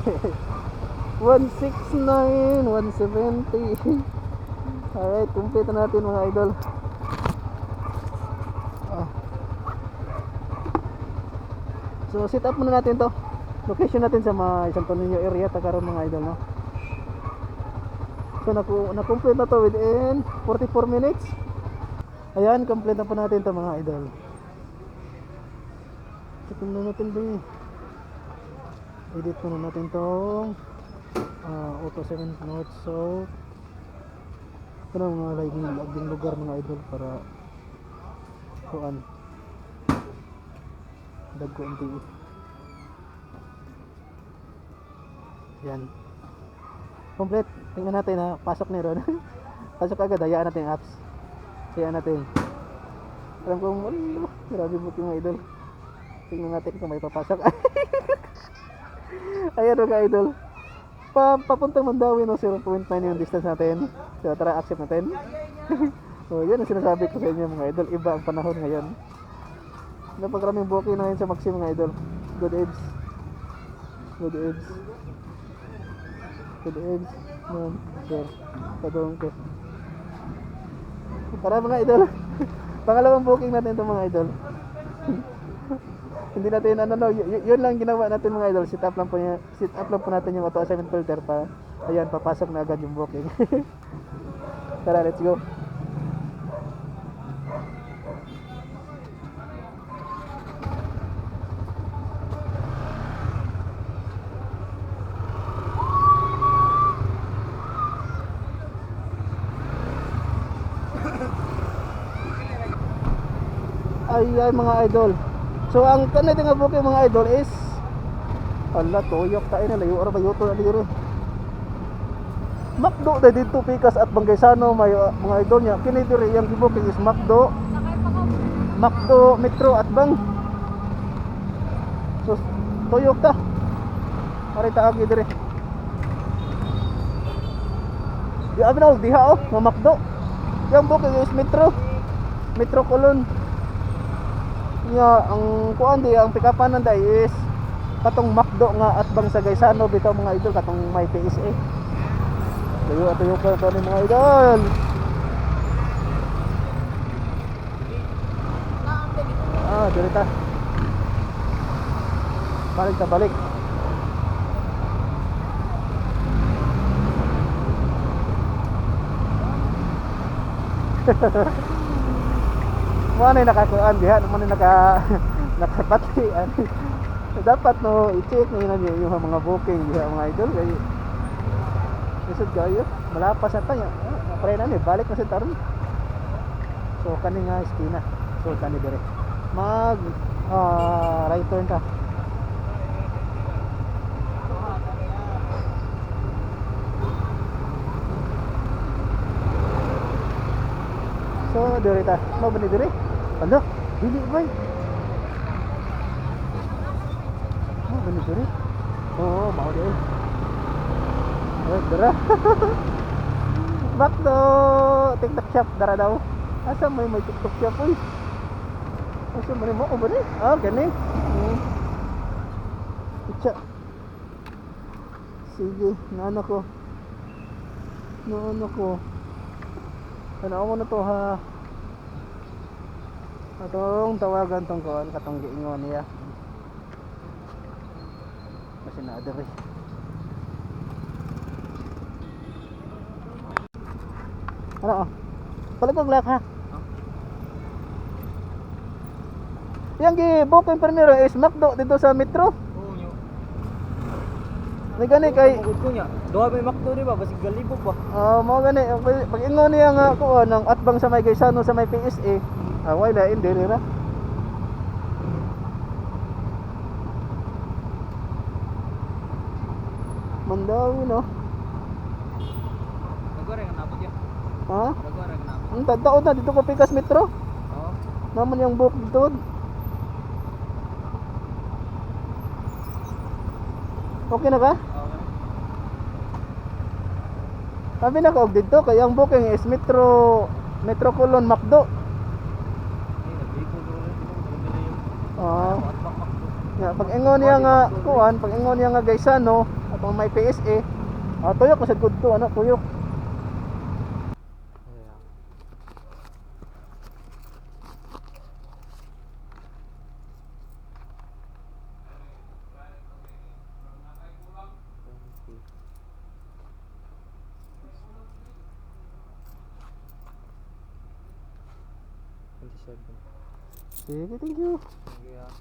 169, 170. Alright, kumplito natin mga idol. So set up muna natin to. Location natin sa mga Santo Niño area tagaron mga idol, no. So na-complete na to within 44 minutes. Ayan, complete na po natin to mga idol. Check muna natin ba. Edit muna natin tong auto 7 notes. So ito na mga laging lugar mga idol para kuan dagko ang TV. Yan. Complete. Tingnan natin na pasok na ron. Pasok agad. Hayaan natin yung apps. Hayaan natin. Alam ko, grabe buti mga idol. Tingnan natin kung may papasok. Ayan mga idol. Papuntang Mandawi, no, 0.9 yung distance natin. So tara, accept natin. So yan ang sinasabi ko sa inyo mga idol. Iba ang panahon ngayon. Napakaraming booking na ngayon sa Maxi mga idol. Good eggs. Good eggs. Good eggs. Man, sir. Padong ko. Tara mga idol. Pangalawang booking natin ito mga idol. Hindi natin yun lang ginawa natin mga idol. Sit up lang po natin yung auto assignment filter pa. Ayan, papasok na agad yung booking. Tara, let's go. Ay mga idol. So ang kanay nga booking mga idol is ala toyok tayo na layo ara bayo to na diri. Macdo na dito pikas at Bangaysano may mga idol niya. Kini diri yang booking is Macdo. Macdo Metro at Bang. So toyok ta. Arita agi diri. Di abi na diha nga Macdo. Yang booking is Metro. Metro Colon. Ya, ang kuan di ang pikapan nanda is katong Macdo nga at Bang sa Gaysano bitaw mga idol katong may PSA. Tuyo ka to ni mga idol. Dirita. Balik. Mana nakakuan diha, mana nakapatian. Dapat no i-check niyo yung mga booking diha mga idol kay isod kayo malapas na tayo. Pare na ni balik na sa taron. So kani nga esquina. So kani dire. Mag right turn ka. So dire ta. Mo bani dire? Ano? Dili bay. Mo bani dire? Oo, mau dire. Dara. Macdo TikTok shop dara daw. Asa may TikTok shop oy? Asa man mo ba ni? Gani. Itcha. Sige, naano ko. Ano mo na to ha? Atong tawagan tong kuan katong giingon niya. Kasi na diri. Ano? Palagog lak ha. Yang gi-booking primero is Macdo dito sa Metro. Oo nyo. May gani kay Magod ko nya. Duha may Macdo di ba? Basig galibog ba? mo gani pag ingon niya nga kuan ng atbang sa may Gaysano sa may PSA. Why na hindi ra. Mandawi no. Nagore nga nabot ya. Ha? Nagore nga nabot. Ang tagdaon na dito ko Pikas Metro. Oo. Naman yung book dito. Okay na ka? Okay. Sabi na ka og dito kay ang booking is Metro Colon Macdo. Nagbiko ko rin Ah, Macdo. pag ingon niya nga kuan, pag ingon niya nga Gaysano at kung may PSA. Tuyok ko sa good to, ano, tuyok. Yeah. Sige, thank you. Sige ah.